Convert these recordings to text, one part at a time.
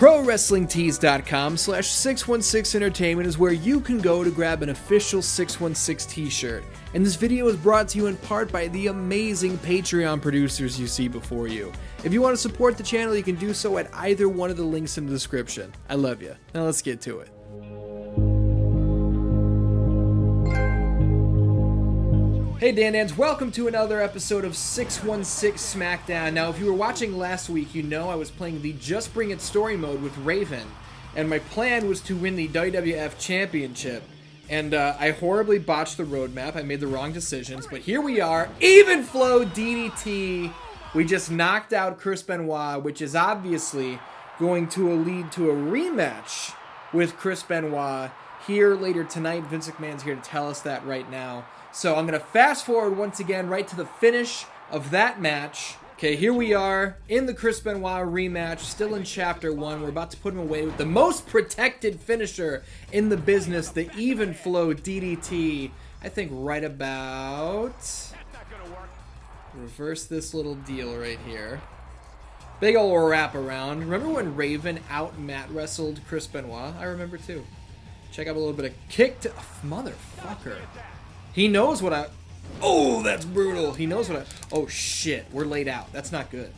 ProWrestlingTees.com/616Entertainment is where you can go to grab an official 616 t-shirt. And this video is brought to you in part by the amazing Patreon producers you see before you. If you want to support the channel, you can do so at either one of the links in the description. I love you. Now let's get to it. Hey Dan-Dans, welcome to another episode of 616 SmackDown. Now, if you were watching last week, you know I was playing the Just Bring It story mode with Raven, and my plan was to win the WWF Championship. And I horribly botched the roadmap. I made the wrong decisions, but here we are, Evenflow DDT. We just knocked out Chris Benoit, which is obviously going to lead to a rematch with Chris Benoit here later tonight. Vince McMahon's here to tell us that right now. So I'm going to fast forward once again right to the finish of that match. Okay, here we are in the Chris Benoit rematch, still in Chapter 1. We're about to put him away with the most protected finisher in the business, the Evenflow DDT. I think right about... reverse this little deal right here. Big ol' wraparound. Remember when Raven out-mat wrestled Chris Benoit? I remember too. Check out a little bit of kick to... motherfucker. He knows what I... oh, that's brutal. He knows what I... oh, shit. We're laid out. That's not good.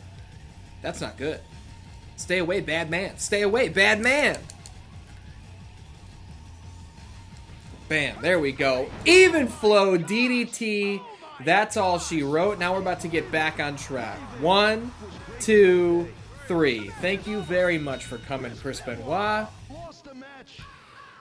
That's not good. Stay away, bad man. Stay away, bad man. Bam. There we go. Evenflow DDT. That's all she wrote. Now we're about to get back on track. 1, 2, 3. Thank you very much for coming, Chris Benoit.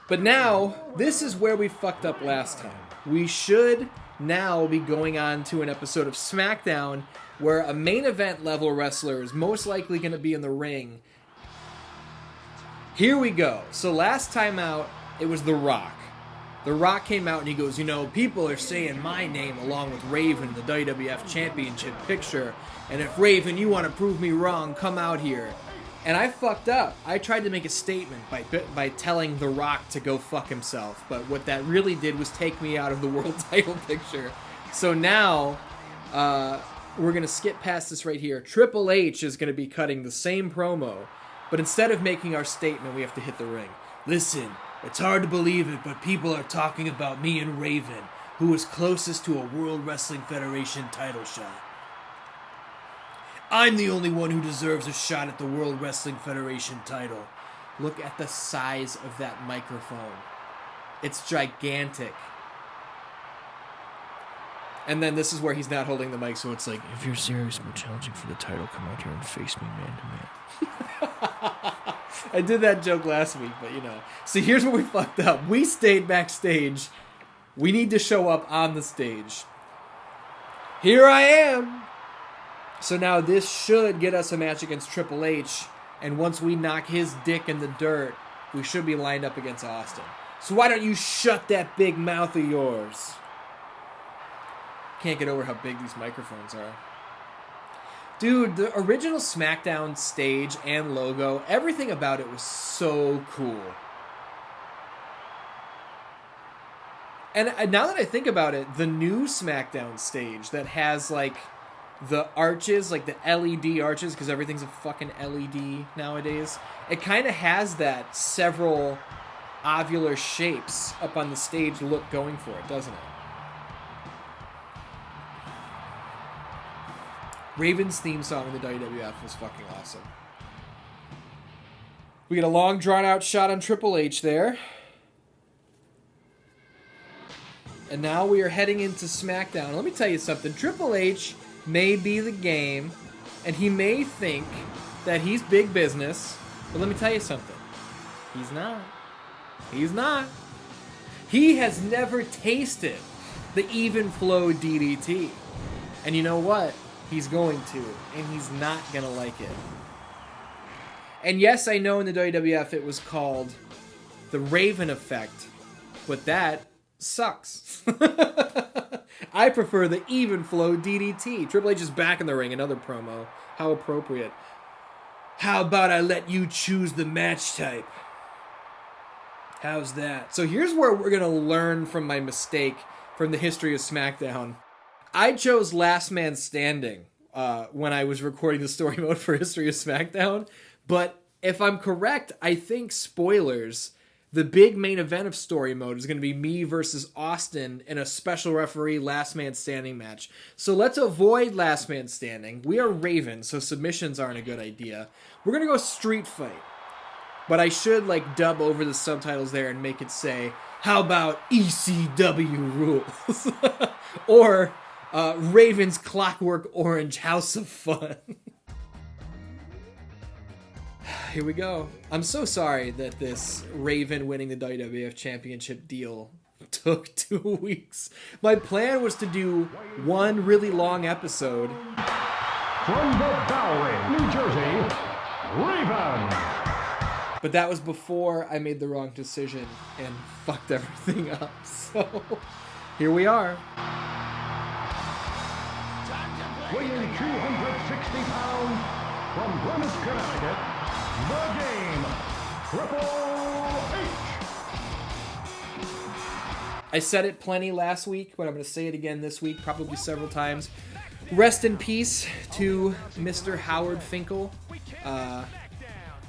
But now, this is where we fucked up last time. We should now be going on to an episode of SmackDown where a main event level wrestler is most likely going to be in the ring. Here we go. So last time out, it was The Rock. The Rock came out and he goes, you know, people are saying my name along with Raven in the WWF Championship picture. And if Raven, you want to prove me wrong, come out here. And I fucked up. I tried to make a statement by telling The Rock to go fuck himself. But what that really did was take me out of the world title picture. So now, we're going to skip past this right here. Triple H is going to be cutting the same promo. But instead of making our statement, we have to hit the ring. Listen, it's hard to believe it, but people are talking about me and Raven, who was closest to a World Wrestling Federation title shot. I'm the only one who deserves a shot at the World Wrestling Federation title. Look at the size of that microphone. It's gigantic. And then this is where he's not holding the mic, so it's like, if you're serious about challenging for the title, come out here and face me man to man. I did that joke last week, but you know. So here's where we fucked up. We stayed backstage. We need to show up on the stage. Here I am. So now this should get us a match against Triple H, and once we knock his dick in the dirt, we should be lined up against Austin. So why don't you shut that big mouth of yours? Can't get over how big these microphones are. Dude, the original SmackDown stage and logo, everything about it was so cool. And now that I think about it, the new SmackDown stage that has like the arches, like the LED arches, because everything's a fucking LED nowadays. It kind of has that several ovular shapes up on the stage look going for it, doesn't it? Raven's theme song in the WWF was fucking awesome. We get a long drawn-out shot on Triple H there. And now we are heading into SmackDown. Let me tell you something. Triple H may be the game, and he may think that he's big business, but let me tell you something. He's not. He's not. He has never tasted the Evenflow DDT. And you know what? He's going to, and he's not going to like it. And yes, I know in the WWF it was called the Raven effect, but that sucks. I prefer the Evenflow DDT. Triple H is back in the ring, another promo. How appropriate. How about I let you choose the match type? How's that? So here's where we're going to learn from my mistake from the History of SmackDown. I chose Last Man Standing when I was recording the story mode for History of SmackDown, but if I'm correct, I think, spoilers, the big main event of story mode is going to be me versus Austin in a special referee last man standing match. So let's avoid last man standing. We are Raven, so submissions aren't a good idea. We're going to go street fight. But I should like dub over the subtitles there and make it say, how about ECW rules? Or Raven's Clockwork Orange House of Fun. Here we go. I'm so sorry that this Raven winning the WWF Championship deal took 2 weeks. My plan was to do one really long episode. From the Bowery, New Jersey, Raven. But that was before I made the wrong decision and fucked everything up. So here we are. Weighing 260 pounds from Greenwich, Connecticut, the Game, Triple H. I said it plenty last week, but I'm going to say it again this week, probably several times. Rest in peace to Mr. Howard Finkel.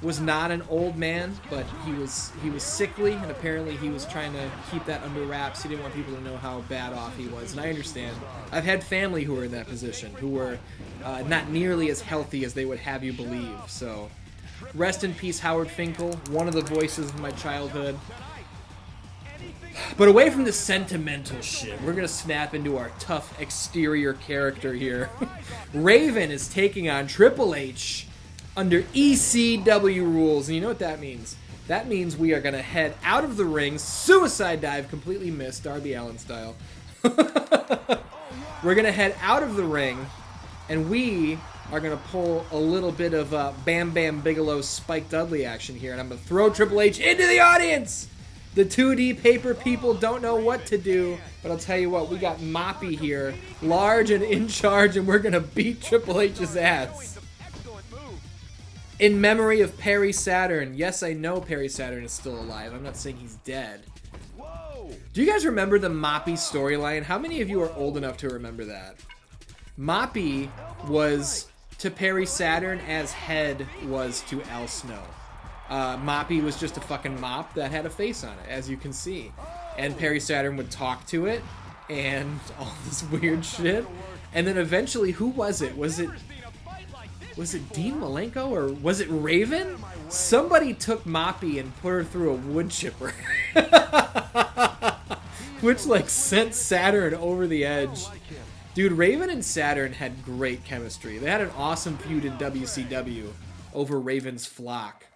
Was not an old man, but he was sickly, and apparently he was trying to keep that under wraps. He didn't want people to know how bad off he was, and I understand. I've had family who were in that position, who were not nearly as healthy as they would have you believe. So, rest in peace, Howard Finkel, one of the voices of my childhood. But away from the sentimental shit, we're going to snap into our tough exterior character here. Raven is taking on Triple H under ECW rules. And you know what that means? That means we are going to head out of the ring, suicide dive, completely missed, Darby Allin style. We're going to head out of the ring, and we are going to pull a little bit of Bam Bam Bigelow Spike Dudley action here, and I'm going to throw Triple H into the audience! The 2D paper people don't know what to do, but I'll tell you what, we got Moppy here, large and in charge, and we're going to beat Triple H's ass. In memory of Perry Saturn. Yes, I know Perry Saturn is still alive. I'm not saying he's dead. Do you guys remember the Moppy storyline? How many of you are old enough to remember that? Moppy was to Perry Saturn as Head was to Al Snow. Moppy was just a fucking mop that had a face on it, as you can see. And Perry Saturn would talk to it, and all this weird shit. And then eventually, who was it? Was it Dean Malenko, or was it Raven? Somebody took Moppy and put her through a wood chipper. Which, like, sent Saturn over the edge. Dude, Raven and Saturn had great chemistry. They had an awesome feud in WCW over Raven's flock.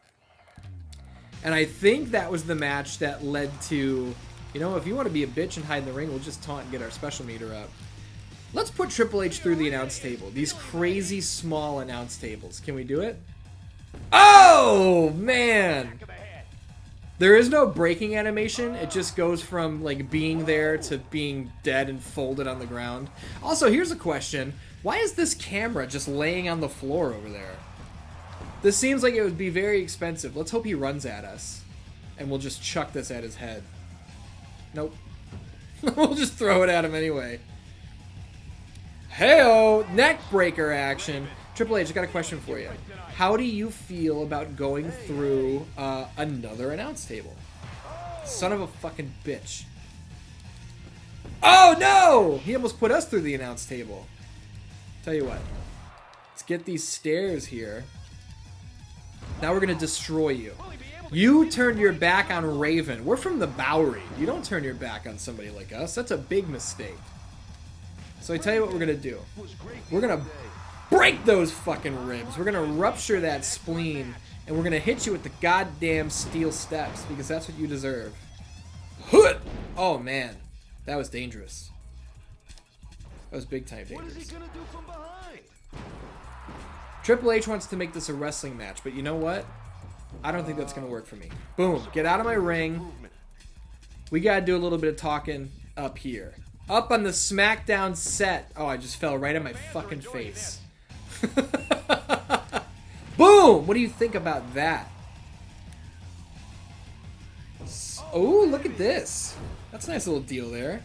And I think that was the match that led to, you know, if you want to be a bitch and hide in the ring, we'll just taunt and get our special meter up. Let's put Triple H through the announce table. These crazy small announce tables. Can we do it? Oh, man! There is no breaking animation. It just goes from, like, being there to being dead and folded on the ground. Also, here's a question. Why is this camera just laying on the floor over there? This seems like it would be very expensive. Let's hope he runs at us. And we'll just chuck this at his head. Nope. We'll just throw it at him anyway. Hey-oh! Neck breaker action. Triple H, I got a question for you. How do you feel about going through another announce table? Son of a fucking bitch. Oh, no! He almost put us through the announce table. Tell you what. Let's get these stairs here. Now we're going to destroy you. You turned your back on Raven. We're from the Bowery. You don't turn your back on somebody like us. That's a big mistake. So I tell you what we're going to do. We're going to break those fucking ribs. We're going to rupture that spleen. And we're going to hit you with the goddamn steel steps. Because that's what you deserve. Oh, man. That was dangerous. That was big time dangerous. What is he going to do from behind? Triple H wants to make this a wrestling match. But you know what? I don't think that's going to work for me. Boom. Get out of my ring. We got to do a little bit of talking up here. Up on the SmackDown set. Oh, I just fell right on my fucking face. Boom! What do you think about that? Oh, look at this. That's a nice little deal there.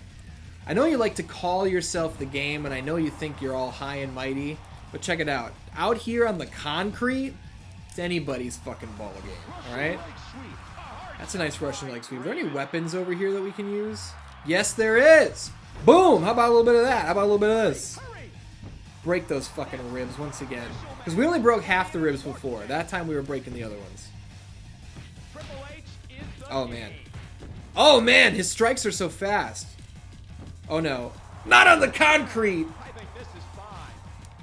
I know you like to call yourself the Game, and I know you think you're all high and mighty, but check it out. Out here on the concrete, It's anybody's fucking ball game, alright? That's a nice Russian leg sweep. Are there any weapons over here that we can use? Yes, there is! Boom! How about a little bit of that? How about a little bit of this? Break those fucking ribs once again. Because we only broke half the ribs before. That time we were breaking the other ones. Oh, man. Oh, man! His strikes are so fast. Oh, no. Not on the concrete!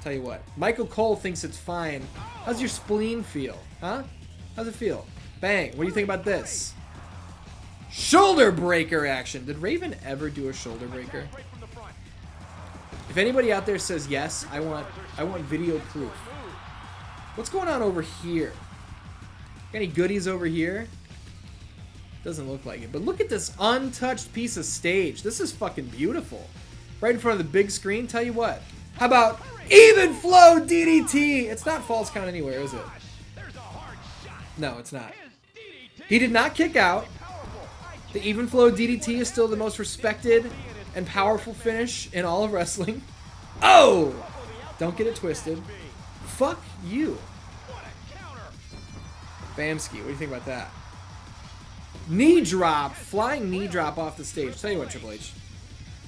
Tell you what. Michael Cole thinks it's fine. How's your spleen feel? Huh? How's it feel? Bang. What do you think about this? Shoulder breaker action. Did Raven ever do a shoulder breaker? If anybody out there says yes, I want video proof. What's going on over here? Got any goodies over here? Doesn't look like it. But look at this untouched piece of stage. This is fucking beautiful. Right in front of the big screen. Tell you what. How about Evenflow DDT? It's not false count anywhere, is it? No, it's not. He did not kick out. The Evenflow DDT is still the most respected and powerful finish in all of wrestling. Oh! Don't get it twisted. Fuck you. Bamski, what do you think about that? Knee drop. Flying knee drop off the stage. Tell you what, Triple H.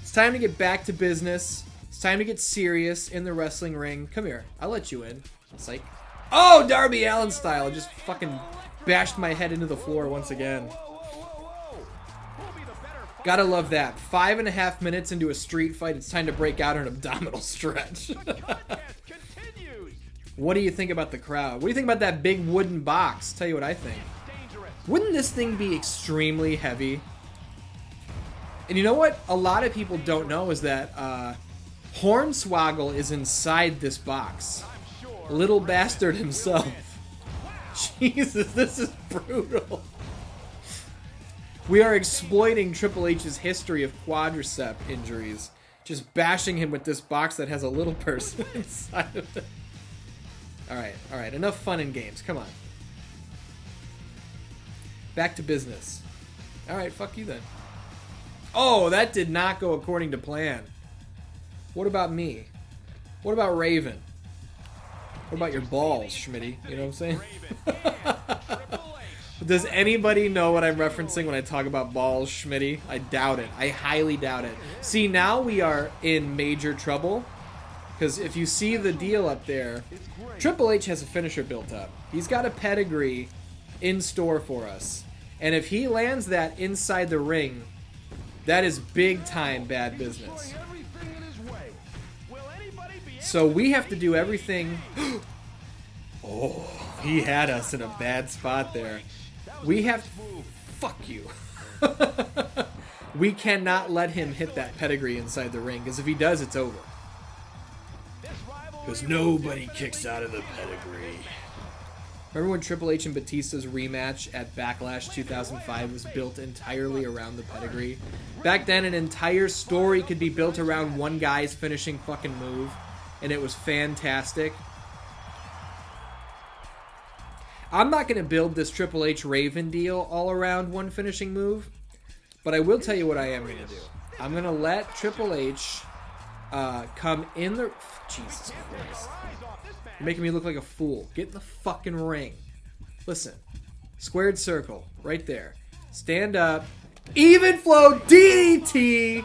It's time to get back to business. It's time to get serious in the wrestling ring. Come here. I'll let you in. Psych. Oh, Darby Allin style. I just fucking bashed my head into the floor once again. Gotta love that. 5.5 minutes into a street fight, it's time to break out an abdominal stretch. What do you think about the crowd? What do you think about that big wooden box? Tell you what I think. Wouldn't this thing be extremely heavy? And you know what a lot of people don't know is that Hornswoggle is inside this box. Little bastard himself. Jesus, this is brutal. We are exploiting Triple H's history of quadricep injuries. Just bashing him with this box that has a little person inside of it. Alright. Enough fun and games. Come on. Back to business. Alright, fuck you then. Oh, that did not go according to plan. What about me? What about Raven? What about your balls, Schmitty? You know what I'm saying? Does anybody know what I'm referencing when I talk about balls, Schmitty? I doubt it. I highly doubt it. See, now we are in major trouble. Because if you see the deal up there, Triple H has a finisher built up. He's got a pedigree in store for us. And if he lands that inside the ring, that is big time bad business. So we have to do everything. Oh, he had us in a bad spot there. We have... Fuck you. We cannot let him hit that pedigree inside the ring, because if he does, it's over. Because nobody kicks out of the pedigree. Remember when Triple H and Batista's rematch at Backlash 2005 was built entirely around the pedigree? Back then, an entire story could be built around one guy's finishing fucking move, and it was fantastic. I'm not going to build this Triple H Raven deal all around one finishing move, but I will tell you what I am going to do. I'm going to let Triple H come in the... Jesus Christ. You're making me look like a fool. Get in the fucking ring. Listen. Squared circle. Right there. Stand up. Evenflow DDT!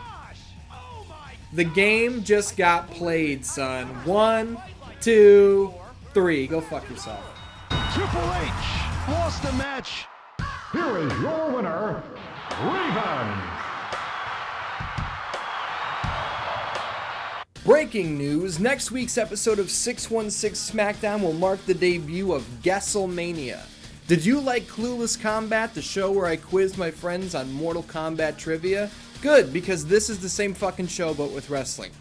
The game just got played, son. 1, 2, 3. Go fuck yourself. Triple H lost the match. Here is your winner, Raven. Breaking news, next week's episode of 616 SmackDown will mark the debut of Gesselmania. Did you like Clueless Kombat, the show where I quizzed my friends on Mortal Kombat trivia? Good, because this is the same fucking show but with wrestling.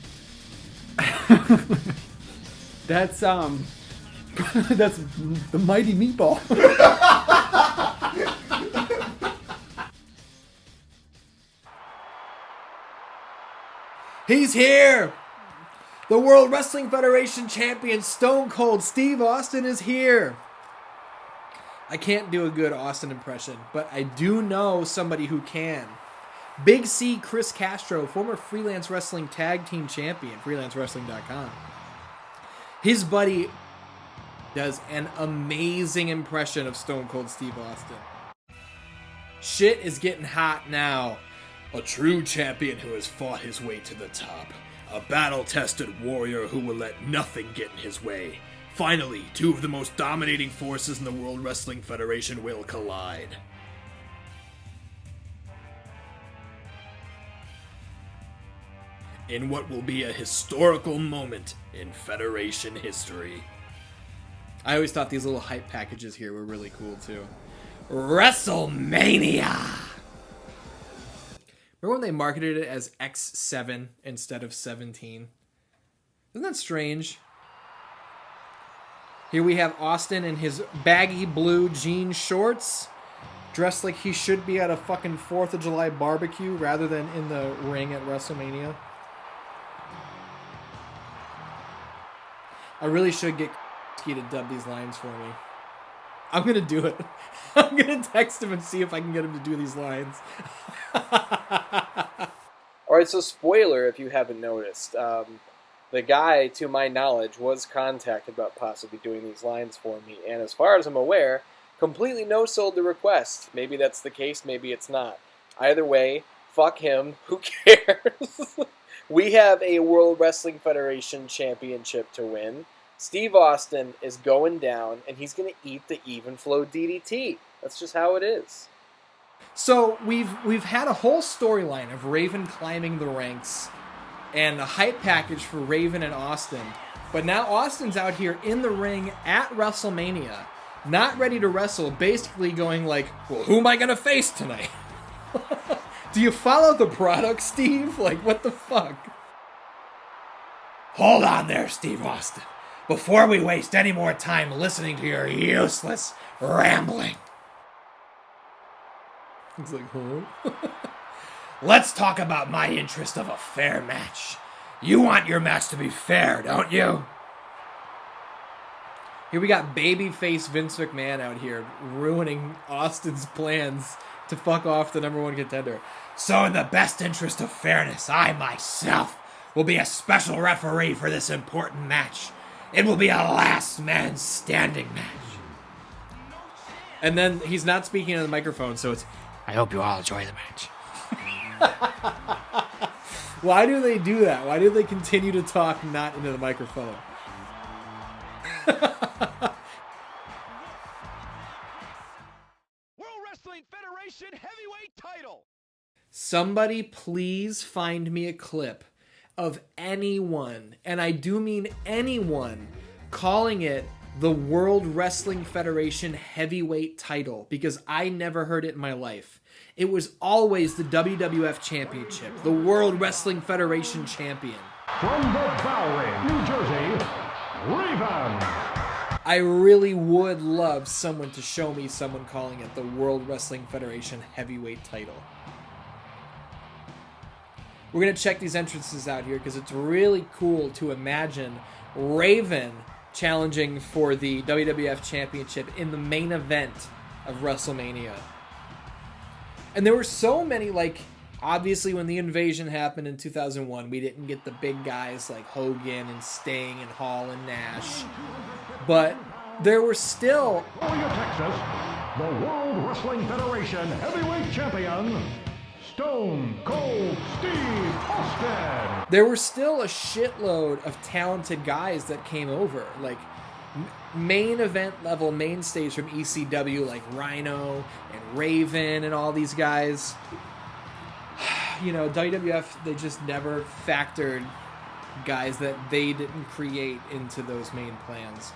That's that's the Mighty Meatball. He's here! The World Wrestling Federation champion Stone Cold Steve Austin is here! I can't do a good Austin impression, but I do know somebody who can. Big C Chris Castro, former Freelance Wrestling Tag Team Champion, freelancewrestling.com. His buddy does an amazing impression of Stone Cold Steve Austin. Shit is getting hot now. A true champion who has fought his way to the top. A battle-tested warrior who will let nothing get in his way. Finally, two of the most dominating forces in the World Wrestling Federation will collide. In what will be a historical moment in Federation history. I always thought these little hype packages here were really cool too. WrestleMania! Remember when they marketed it as X7 instead of 17? Isn't that strange? Here we have Austin in his baggy blue jean shorts, dressed like he should be at a fucking 4th of July barbecue rather than in the ring at WrestleMania. I really should get to dub these lines for me. I'm going to do it. I'm going to text him and see if I can get him to do these lines. Alright, so spoiler if you haven't noticed. The guy, to my knowledge, was contacted about possibly doing these lines for me. And as far as I'm aware, completely no-sold the request. Maybe that's the case, maybe it's not. Either way, fuck him. Who cares? We have a World Wrestling Federation Championship to win. Steve Austin is going down, and he's going to eat the Evenflow DDT. That's just how it is. So we've had a whole storyline of Raven climbing the ranks and a hype package for Raven and Austin. But now Austin's out here in the ring at WrestleMania, not ready to wrestle, basically going like, well, who am I going to face tonight? Do you follow the product, Steve? Like, what the fuck? Hold on there, Steve Austin. Before we waste any more time listening to your useless rambling. He's like, huh? Let's talk about my interest of a fair match. You want your match to be fair, don't you? Here we got babyface Vince McMahon out here ruining Austin's plans to fuck off the #1 contender. So in the best interest of fairness, I myself will be a special referee for this important match. It will be a last man standing match. And then he's not speaking on the microphone, so it's, I hope you all enjoy the match. Why do they do that? Why do they continue to talk not into the microphone? World Wrestling Federation Heavyweight Title. Somebody please find me a clip of anyone, and I do mean anyone, calling it the World Wrestling Federation Heavyweight Title, because I never heard it in my life. It was always the WWF Championship, the World Wrestling Federation Champion. From the Bowery, New Jersey, Raven. I really would love someone to show me someone calling it the World Wrestling Federation Heavyweight Title. We're going to check these entrances out here because it's really cool to imagine Raven challenging for the WWF Championship in the main event of WrestleMania. And there were so many, like, obviously when the invasion happened in 2001, we didn't get the big guys like Hogan and Sting and Hall and Nash. But there were still... Warrior, Texas, the World Wrestling Federation Heavyweight Champion, Stone Cold Steve Austin. There were still a shitload of talented guys that came over, like main event level mainstays from ECW, like Rhino and Raven and all these guys. You know, WWF, they just never factored guys that they didn't create into those main plans.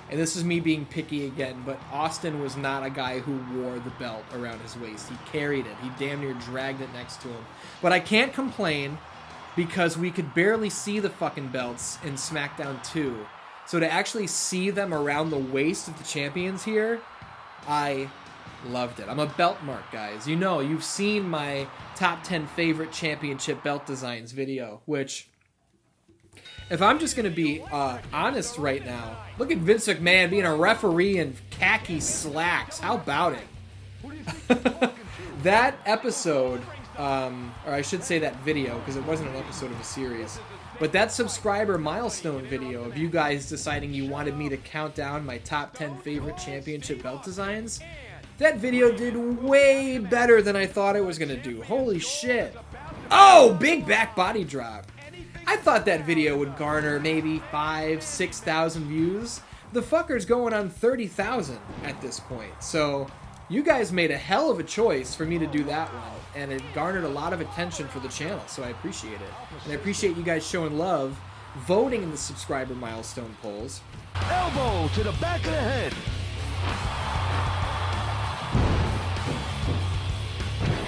And this is me being picky again, but Austin was not a guy who wore the belt around his waist. He carried it. He damn near dragged it next to him. But I can't complain because we could barely see the fucking belts in SmackDown 2. So to actually see them around the waist of the champions here, I loved it. I'm a belt mark, guys. You know, you've seen my top 10 favorite championship belt designs video, which... if I'm just going to be honest right now, look at Vince McMahon being a referee in khaki slacks. How about it? That episode, or I should say that video, because it wasn't an episode of a series, But that subscriber milestone video of you guys deciding you wanted me to count down my top 10 favorite championship belt designs, that video did way better than I thought it was going to do. Holy shit. Oh, big back body drop. I thought that video would garner maybe 5,000-6,000 views. The fucker's going on 30,000 at this point. So you guys made a hell of a choice for me to do that one, and it garnered a lot of attention for the channel, so I appreciate it. And I appreciate you guys showing love, voting in the subscriber milestone polls. Elbow to the back of the head.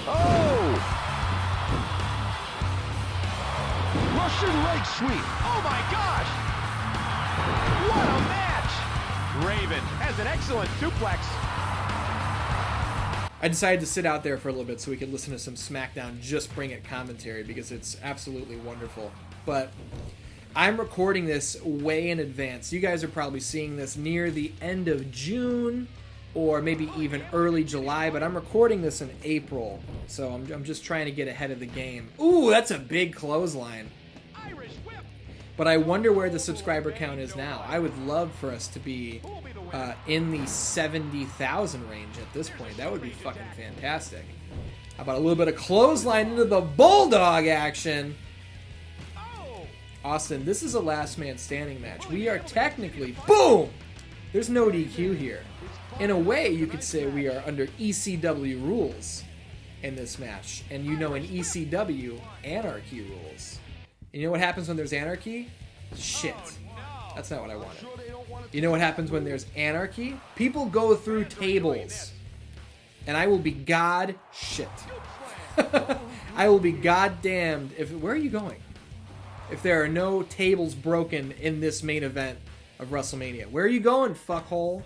Oh! Russian leg sweep. Oh my gosh! What a match! Raven has an excellent suplex. I decided to sit out there for a little bit so we could listen to some SmackDown Just Bring It commentary because it's absolutely wonderful. But I'm recording this way in advance. You guys are probably seeing this near the end of June or maybe even early July, but I'm recording this in April, so I'm just trying to get ahead of the game. Ooh, that's a big clothesline. But I wonder where the subscriber count is now. I would love for us to be in the 70,000 range at this point. That would be fucking fantastic. How about a little bit of clothesline into the Bulldog action? Austin, this is a last man standing match. We are technically, boom! There's no DQ here. In a way, you could say we are under ECW rules in this match. And you know in ECW, anarchy rules. And you know what happens when there's anarchy? Shit. That's not what I wanted. You know what happens when there's anarchy? People go through tables. And I will be god shit. I will be goddamned if... Where are you going? If there are no tables broken in this main event of WrestleMania. Where are you going, fuckhole?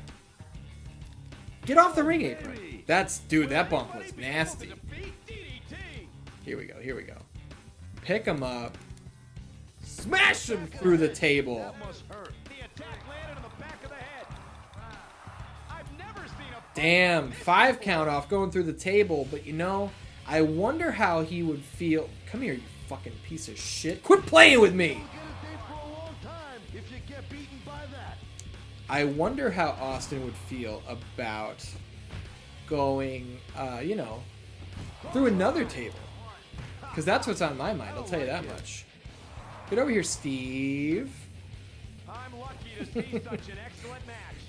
Get off the ring apron. Dude, that bump was nasty. Here we go, here we go. Pick him up. Smash him through the table. Damn, 5 count off going through the table, but you know, I wonder how he would feel. Come here, you fucking piece of shit. Quit playing with me! I wonder how Austin would feel about going, you know, through another table. Because that's what's on my mind, I'll tell you that much. Get over here, Steve.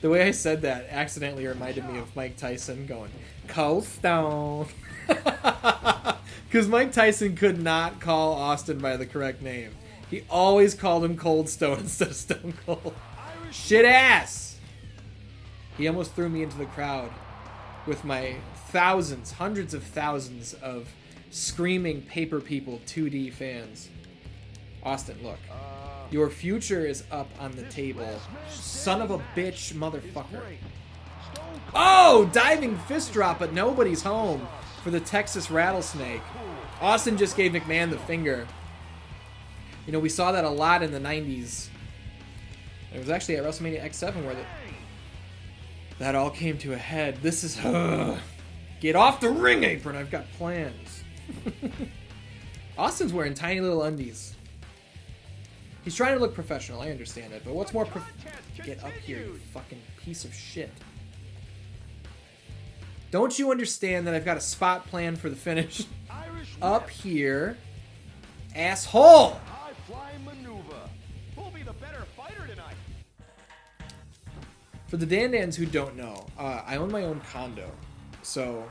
The way I said that accidentally reminded me of Mike Tyson going, Cold Stone. Because Mike Tyson could not call Austin by the correct name. He always called him Cold Stone instead of Stone Cold. Shit ass! He almost threw me into the crowd with my thousands, hundreds of thousands of screaming Paper People 2D fans. Austin, look. Your future is up on the table. Son of a bitch, motherfucker. Oh! Diving fist drop, but nobody's home for the Texas Rattlesnake. Austin just gave McMahon the finger. You know, we saw that a lot in the 90s. It was actually at WrestleMania X7 where that all came to a head. This is... Get off the ring apron! I've got plans. Austin's wearing tiny little undies. He's trying to look professional, I understand it, but what's more Get up here, you fucking piece of shit. Don't you understand that I've got a spot plan for the finish? Up here. Asshole! For the Dan-Dans who don't know, I own my own condo. So,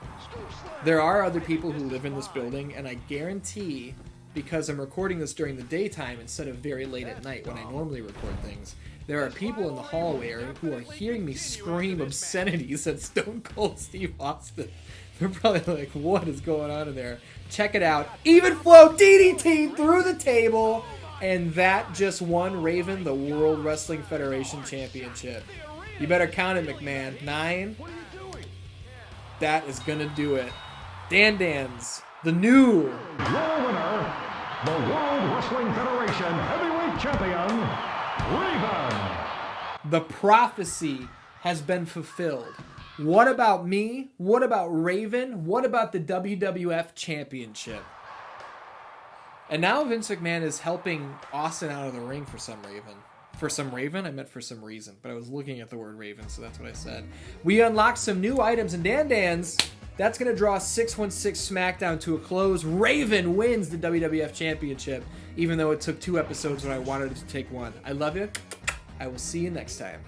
there are other people who live in this building, and I guarantee, because I'm recording this during the daytime instead of very late at night when I normally record things, there are people in the hallway who are hearing me scream obscenities at Stone Cold Steve Austin. They're probably like, what is going on in there? Check it out. Evenflow DDT through the table, and that just won Raven the World Wrestling Federation Championship. You better count it, McMahon. 9. That is gonna do it. Dan-Dans, the new Your winner, the World Wrestling Federation Heavyweight Champion, Raven. The prophecy has been fulfilled. What about me? What about Raven? What about the WWF Championship? And now Vince McMahon is helping Austin out of the ring for some reason. For some raven? I meant for some reason, but I was looking at the word raven, so that's what I said. We unlocked some new items, and Dan's, that's going to draw 616 SmackDown to a close. Raven wins the WWF Championship, even though it took 2 episodes when I wanted it to take 1. I love you. I will see you next time.